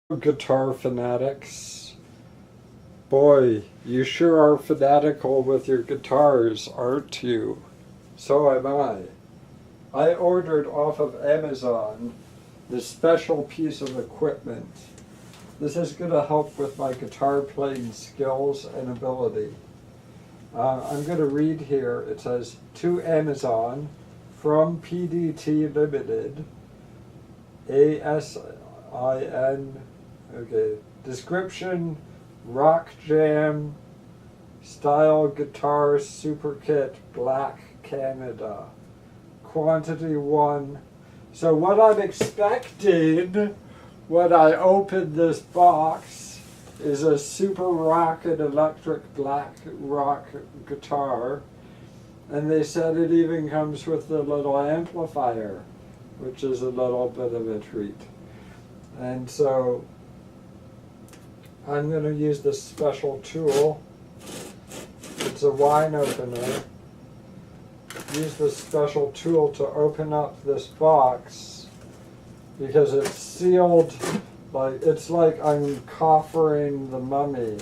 Guitar fanatics. Boy, you sure are fanatical with your guitars, aren't you? So am I. I ordered off of Amazon this special piece of equipment. This is going to help with my guitar playing skills and ability. I'm going to read here. It says, to Amazon from PDT Limited, ASIN. Okay, description, RockJam, style guitar Superkit, Black, Canada. Quantity 1. So what I'm expecting when I open this box is a Super Rocket electric black rock guitar. And they said it even comes with the little amplifier, which is a little bit of a treat. And so I'm going to use this special tool. It's a wine opener. Use this special tool to open up this box because it's sealed. It's like I'm coffering the mummy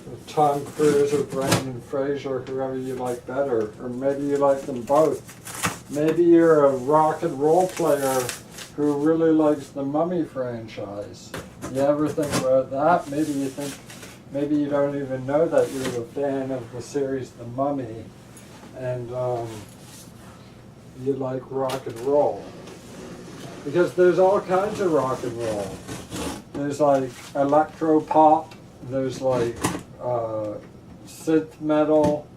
with Tom Cruise or Brendan Fraser, whoever you like better, or maybe you like them both. Maybe you're a rock and roll player who really likes the Mummy franchise. You ever think about that? Maybe you don't even know that you're a fan of the series The Mummy, and you like rock and roll. Because there's all kinds of rock and roll. There's like electro pop, there's like synth metal,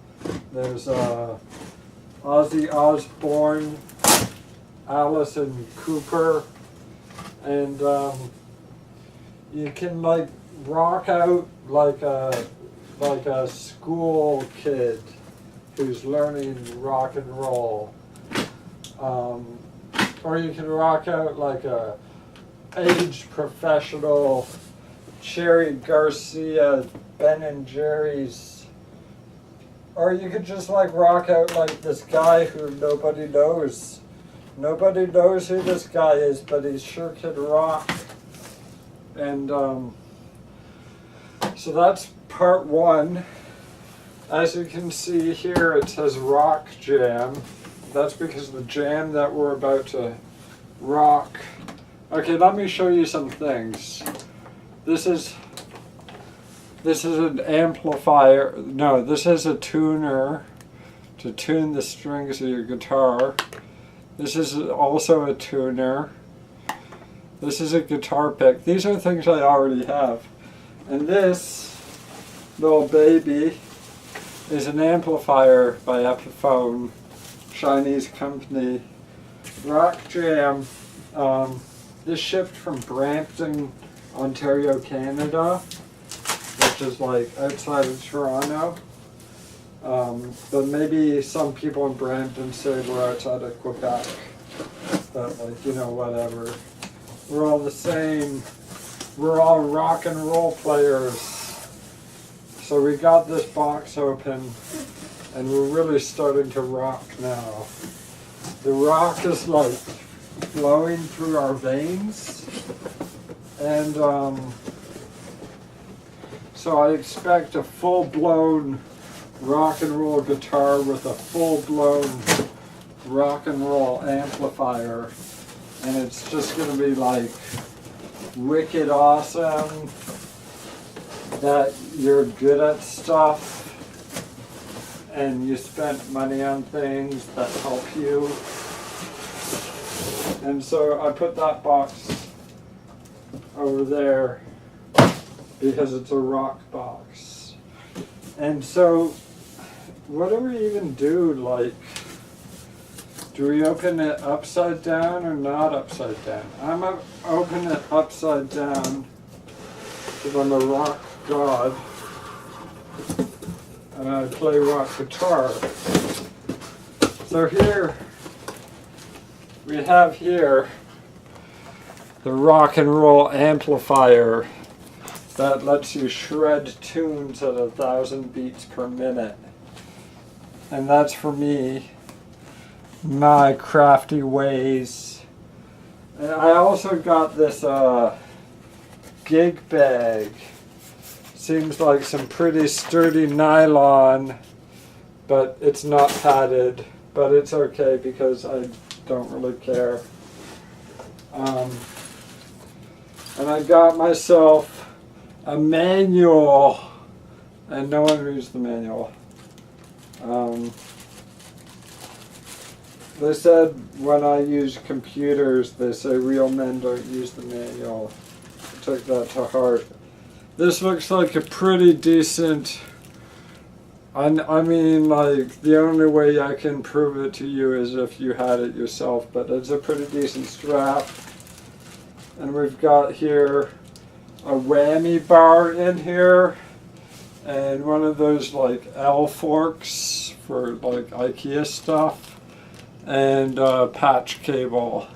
there's Ozzy Osbourne, Alison Cooper, and you can like rock out like a school kid who's learning rock and roll, or you can rock out like a aged professional Cherry Garcia, Ben and Jerry's, or you could just like rock out like this guy who nobody knows. Nobody knows who this guy is, but he sure can rock. And so that's part 1. As you can see here, it says RockJam. That's because the jam that we're about to rock. Okay, let me show you some things. This is an amplifier. No, this is a tuner to tune the strings of your guitar. This is also a tuner. This is a guitar pick. These are things I already have. And this little baby is an amplifier by Epiphone, Chinese company. RockJam. This shipped from Brampton, Ontario, Canada, which is like outside of Toronto. But maybe some people in Brampton say we're outside of Quebec. But like, you know, whatever. We're all the same. We're all rock and roll players. So we got this box open and we're really starting to rock now. The rock is like flowing through our veins. And so I expect a full-blown rock and roll guitar with a full-blown rock and roll amplifier, and it's just going to be like wicked awesome that you're good at stuff and you spent money on things that help you. And so I put that box over there because it's a rock box. And so what do we even do? Like, do we open it upside down or not upside down? I'm going to open it upside down because I'm a rock god and I play rock guitar. So here we have here the rock and roll amplifier that lets you shred tunes at 1,000 beats per minute. And that's for me, my crafty ways. And I also got this gig bag. Seems like some pretty sturdy nylon, but it's not padded. But it's okay because I don't really care. And I got myself a manual, and no one reads the manual. They said when I use computers, they say real men don't use the manual. I took that to heart. This looks like a pretty decent, I mean, like, the only way I can prove it to you is if you had it yourself, but it's a pretty decent strap. And we've got here a whammy bar in here, and one of those like L forks for like IKEA stuff, and a patch cable.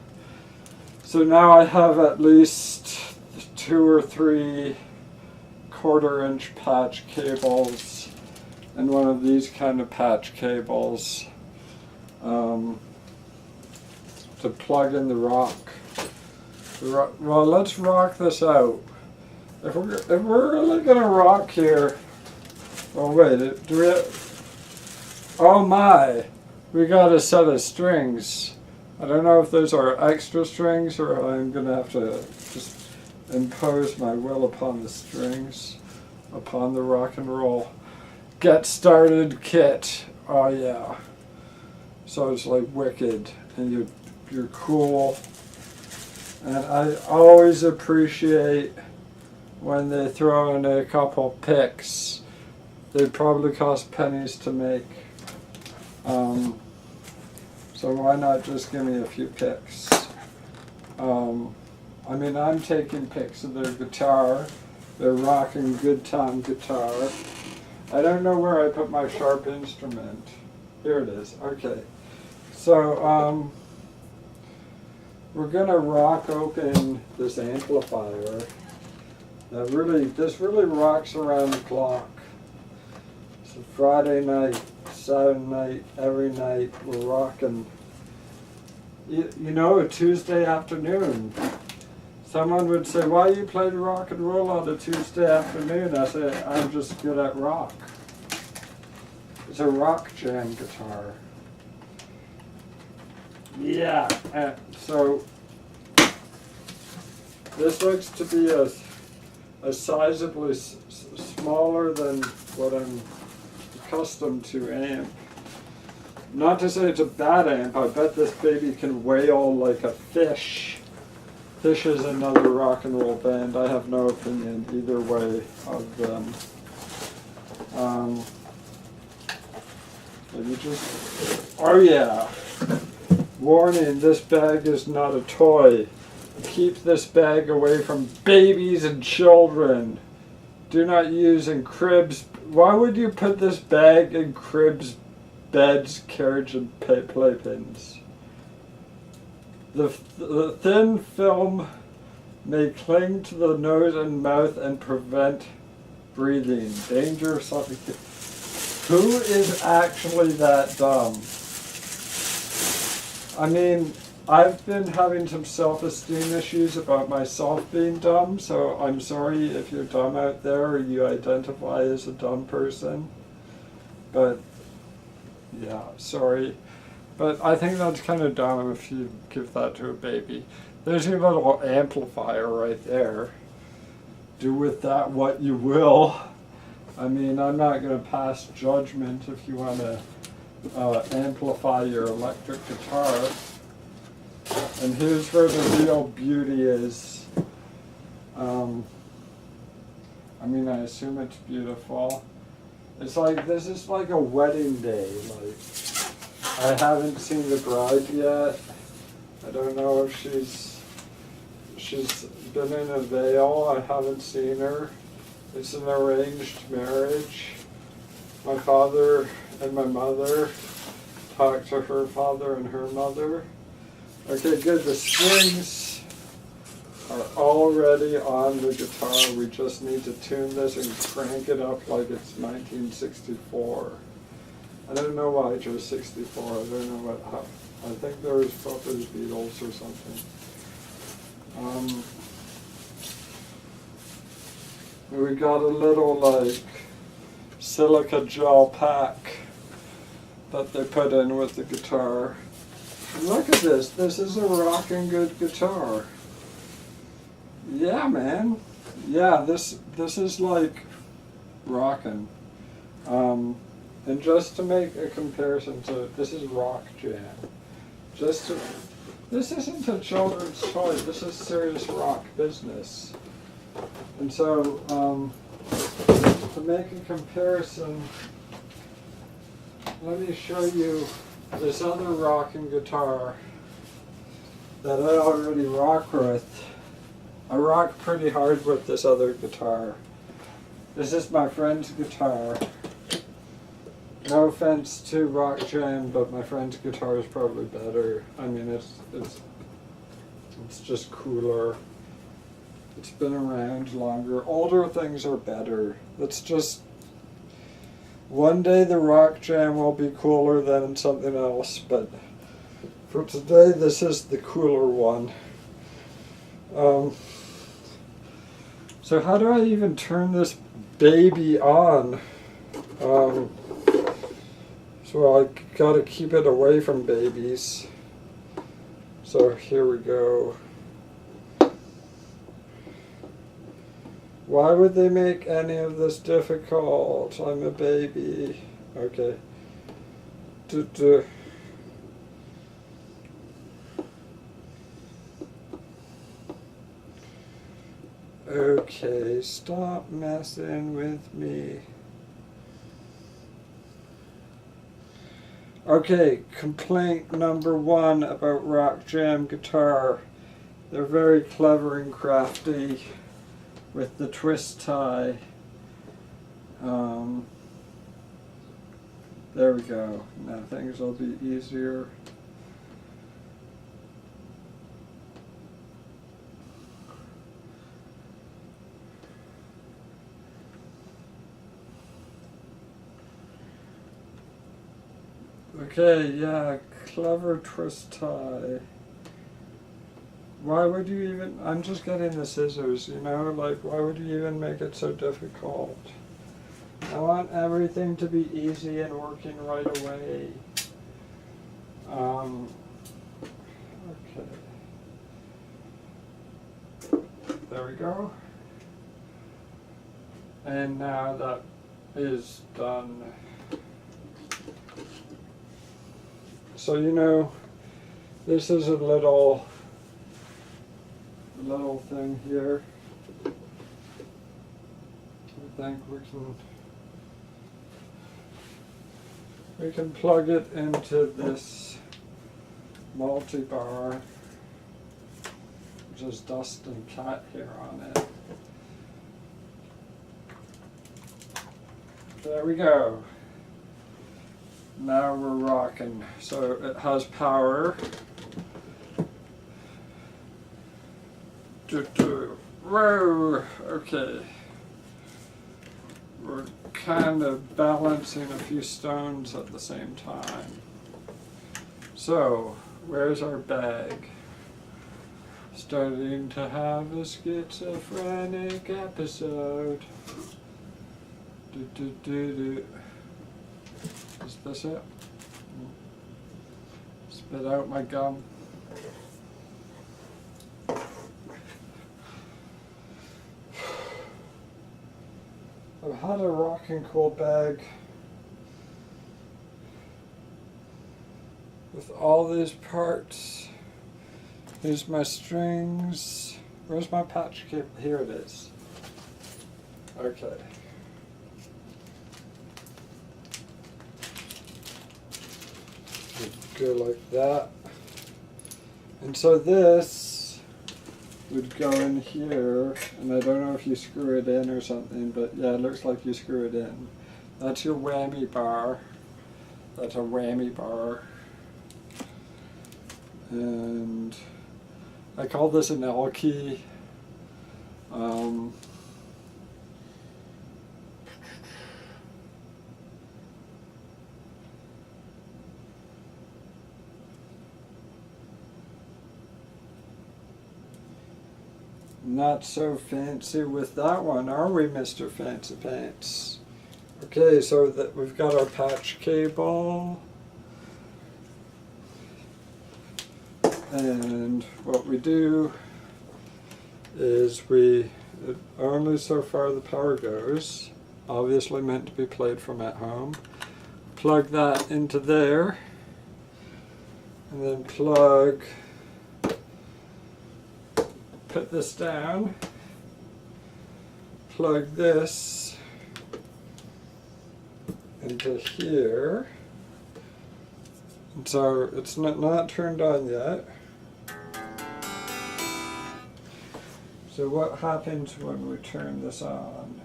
So now I have at least 2 or 3 1/4-inch patch cables and one of these kind of patch cables to plug in the rock. Well, let's rock this out. If we're really gonna rock here, oh wait, do we? Oh my, we got a set of strings. I don't know if those are extra strings or I'm gonna have to just impose my will upon the strings, upon the rock and roll. Get started kit. Oh yeah. So it's like wicked, and you're cool. And I always appreciate when they throw in a couple picks. They probably cost pennies to make. So why not just give me a few picks? I mean, I'm taking pics of their guitar. They're rocking good time guitar. I don't know where I put my sharp instrument. Here it is. Okay. So, we're gonna rock open this amplifier. This really rocks around the clock. So Friday night, Saturday night, every night we're rocking. You know, a Tuesday afternoon. Someone would say, why you play rock and roll on a Tuesday afternoon? I say, I'm just good at rock. It's a RockJam guitar. Yeah, so this looks to be a sizably smaller than what I'm accustomed to amp. Not to say it's a bad amp, I bet this baby can wail like a fish. Fish is another rock and roll band. I have no opinion either way of them. Oh yeah. Warning, this bag is not a toy. Keep this bag away from babies and children. Do not use in cribs. Why would you put this bag in cribs, beds, carriage, and playpens? The thin film may cling to the nose and mouth and prevent breathing. Danger of suffocation. Who is actually that dumb? I mean, I've been having some self-esteem issues about myself being dumb, so I'm sorry if you're dumb out there or you identify as a dumb person. But, yeah, sorry. But I think that's kind of dumb if you give that to a baby. There's your little amplifier right there. Do with that what you will. I mean, I'm not going to pass judgment if you want to amplify your electric guitar. And here's where the real beauty is. I mean, I assume it's beautiful. It's like, this is like a wedding day. Like, I haven't seen the bride yet. I don't know if she's been in a veil. I haven't seen her. It's an arranged marriage. My father and my mother talked to her father and her mother. Okay, good. The strings are already on the guitar. We just need to tune this and crank it up like it's 1964. I don't know why I chose 64. I don't know how. I think there was probably Beatles or something. We got a little like silica gel pack that they put in with the guitar. And look at this. This is a rockin' good guitar. Yeah, man. Yeah, this is like rockin'. And just to make a comparison to, this is RockJam. This isn't a children's toy. This is serious rock business. And so, to make a comparison, let me show you this other rockin' guitar that I already rock with. I rock pretty hard with this other guitar. This is my friend's guitar. No offense to RockJam, but my friend's guitar is probably better. I mean, it's just cooler. It's been around longer. Older things are better. That's just, one day the RockJam will be cooler than something else, but for today this is the cooler one. So how do I even turn this baby on? So I gotta keep it away from babies. So here we go. Why would they make any of this difficult? I'm a baby. Okay. Okay, stop messing with me. Okay, complaint number 1 about RockJam guitar. They're very clever and crafty with the twist tie. There we go. Now things will be easier. Okay, yeah, clever twist tie. Why would you even, I'm just getting the scissors, you know, like why would you even make it so difficult? I want everything to be easy and working right away. Okay. There we go. And now that is done. So, you know, this is a little thing here. I think we can plug it into this multi-bar, which is dust and cat hair on it. There we go. Now we're rocking. So it has power. Whoa! Okay. We're kind of balancing a few stones at the same time. So, where's our bag? Starting to have a schizophrenic episode. Is this it? Spit out my gum. I've had a rocking cool bag with all these parts. Here's my strings. Where's my patch kit? Here it is. Okay. Go like that. And so this would go in here, and I don't know if you screw it in or something, but yeah, it looks like you screw it in. That's your whammy bar. That's a whammy bar. And I call this an L key. Not so fancy with that one, are we, Mr. Fancy Pants? Okay, so that we've got our patch cable. And what we do is only so far the power goes, obviously meant to be played from at home. Plug that into there, and then put this down, plug this into here, and so it's not turned on yet. So what happens when we turn this on?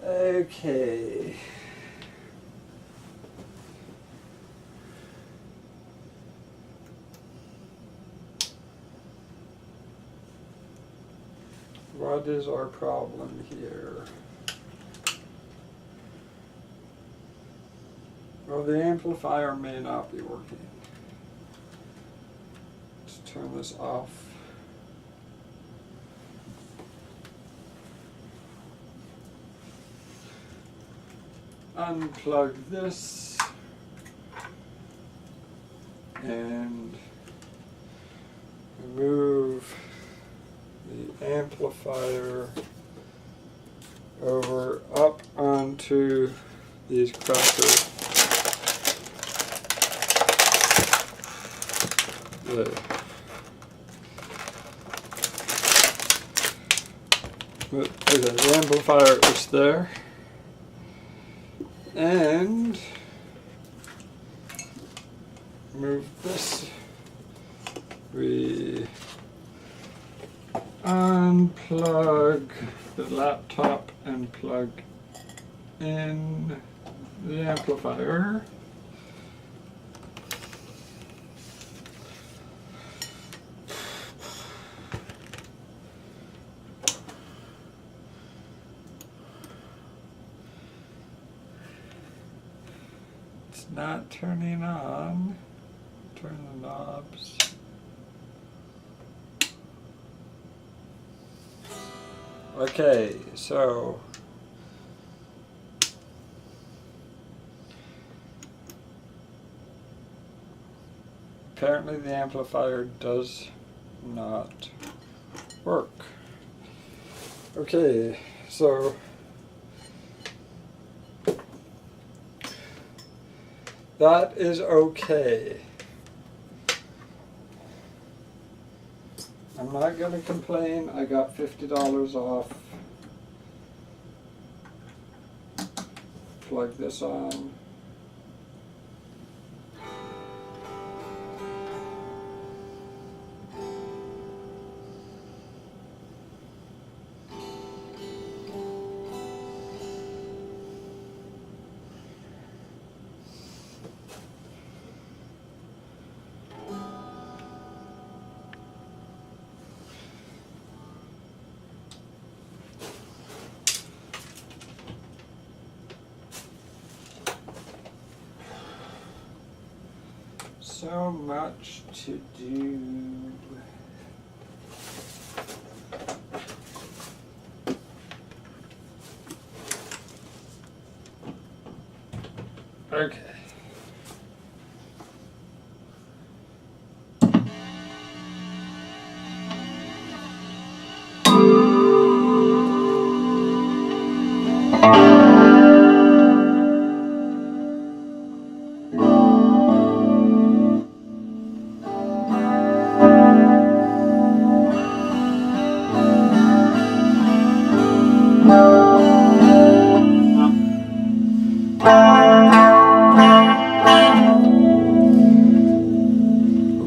Okay. What is our problem here? Well, the amplifier may not be working. Let's turn this off. Unplug this and move the amplifier up onto these crackers. There. Okay, the amplifier is there. And move this. We unplug the laptop and plug in the amplifier. Not turning on. Turn the knobs. Okay, so apparently the amplifier does not work. Okay, so that is okay. I'm not going to complain. I got $50 off. Plug this on. So much to do. Okay.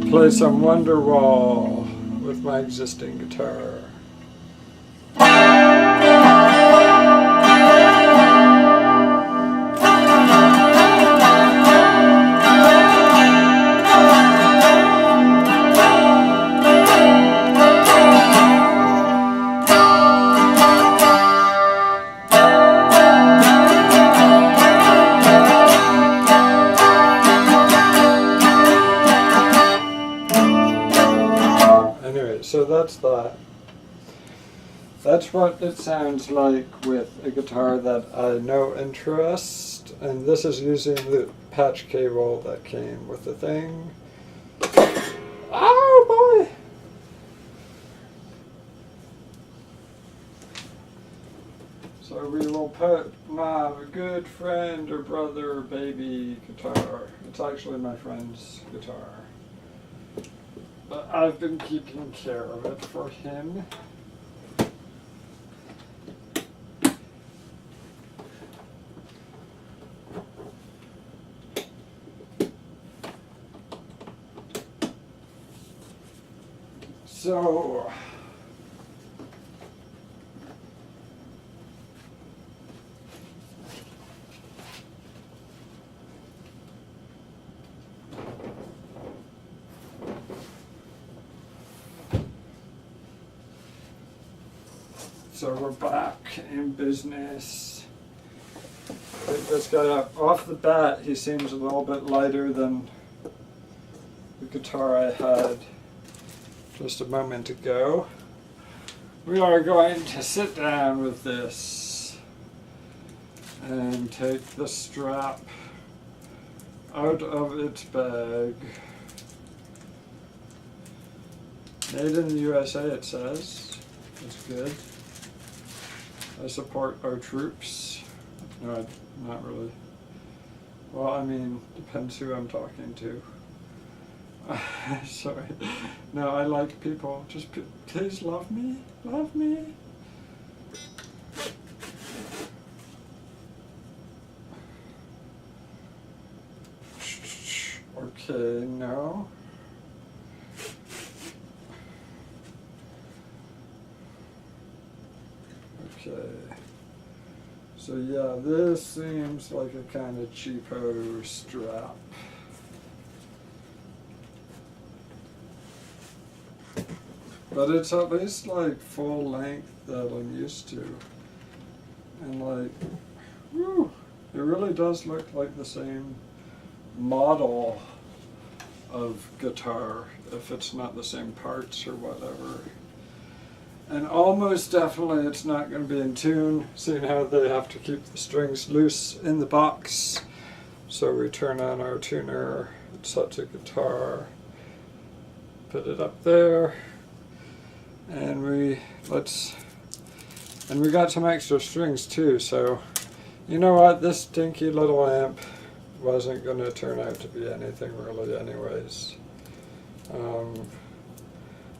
Play some Wonderwall with my existing guitar. So that's that. That's what it sounds like with a guitar that I know interest, and this is using the patch cable that came with the thing. Oh boy! So we will put my good friend or brother or baby guitar. It's actually my friend's guitar. But I've been keeping care of it for him. So we're back in business. Pick this guy up. Off the bat, he seems a little bit lighter than the guitar I had just a moment ago. We are going to sit down with this and take the strap out of its bag. Made in the USA, it says. That's good. I support our troops. No, not really. Well, I mean, depends who I'm talking to. Sorry. No, I like people. Just please love me. Love me. Okay, no. Okay. So yeah, this seems like a kind of cheapo strap. But it's at least like full length that I'm used to. And like, whew, it really does look like the same model of guitar, if it's not the same parts or whatever. And almost definitely it's not going to be in tune, seeing how they have to keep the strings loose in the box. So we turn on our tuner, it sets a guitar, put it up there, and we got some extra strings too, so you know what, this dinky little amp wasn't going to turn out to be anything really anyways.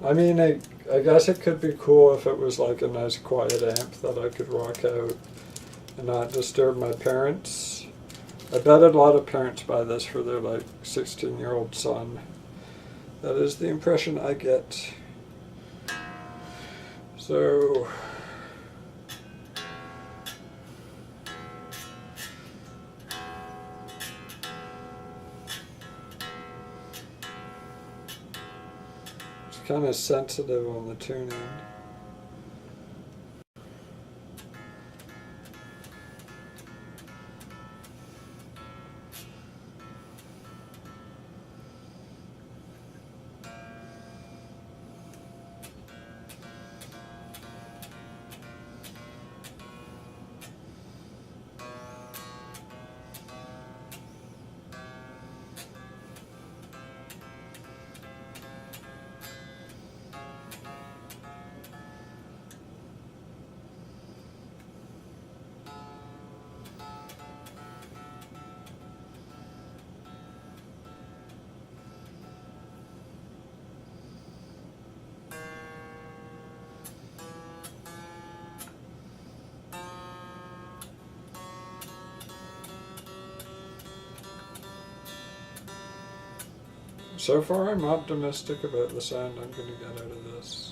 I mean, I guess it could be cool if it was like a nice quiet amp that I could rock out and not disturb my parents. I bet a lot of parents buy this for their like 16-year-old son. That is the impression I get. So kind of sensitive on the tuning. So far I'm optimistic about the sound I'm going to get out of this.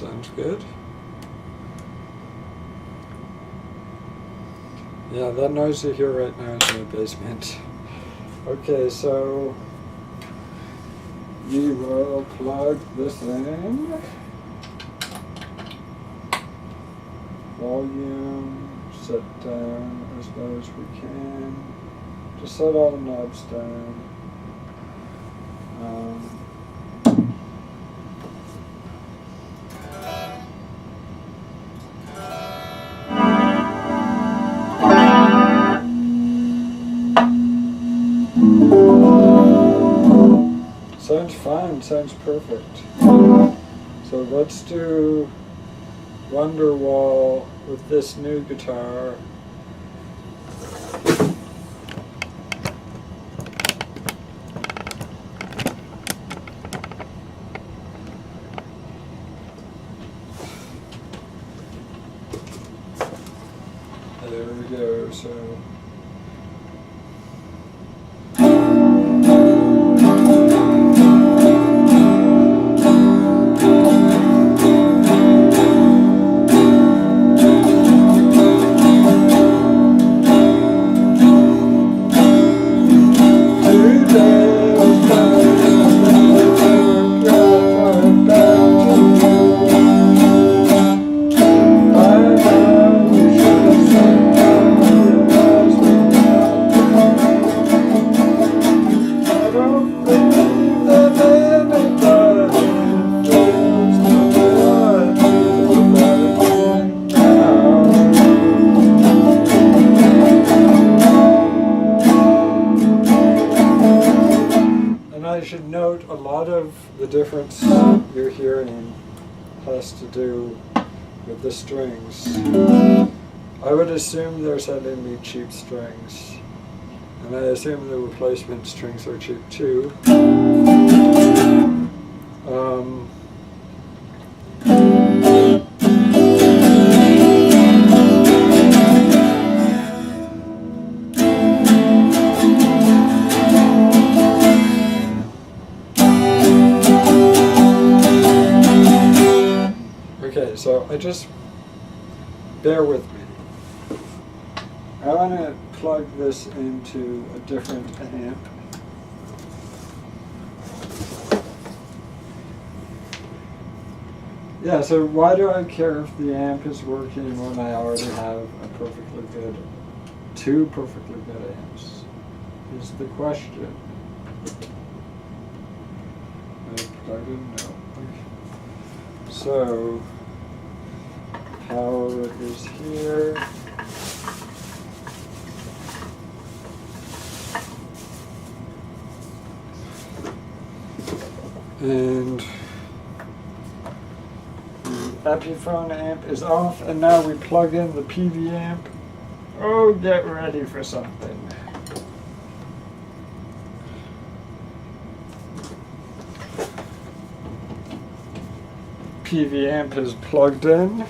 Sounds good. Yeah, that noise you hear right now is in the basement. Okay, so we will plug this in. Volume, set down as low as we can. Just set all the knobs down. Sounds fine, sounds perfect. So let's do Wonderwall with this new guitar. There we go, so. I should note a lot of the difference you're hearing has to do with the strings. I would assume they're sending me cheap strings, and I assume the replacement strings are cheap too. Okay, so just bear with me. I want to plug this into a different amp. Yeah, so why do I care if the amp is working when I already have two perfectly good amps? Is the question. I plugged in? No. So, power is here. And the Epiphone amp is off, and now we plug in the PV amp. Oh, get ready for something. PV amp is plugged in.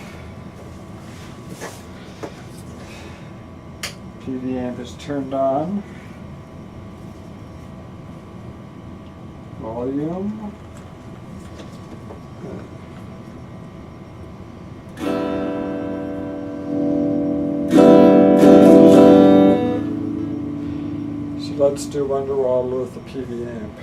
PV amp is turned on. Volume. So let's do Wonderwall with the PV amp.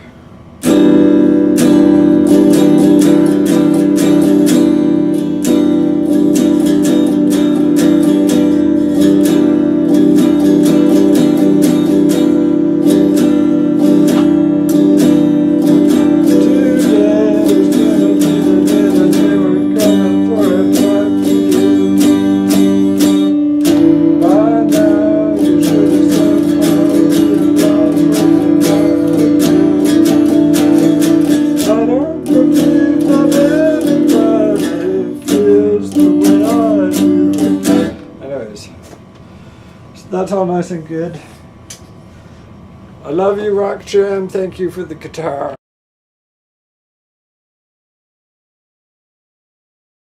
That's all nice and good. I love you, RockJam. Thank you for the guitar.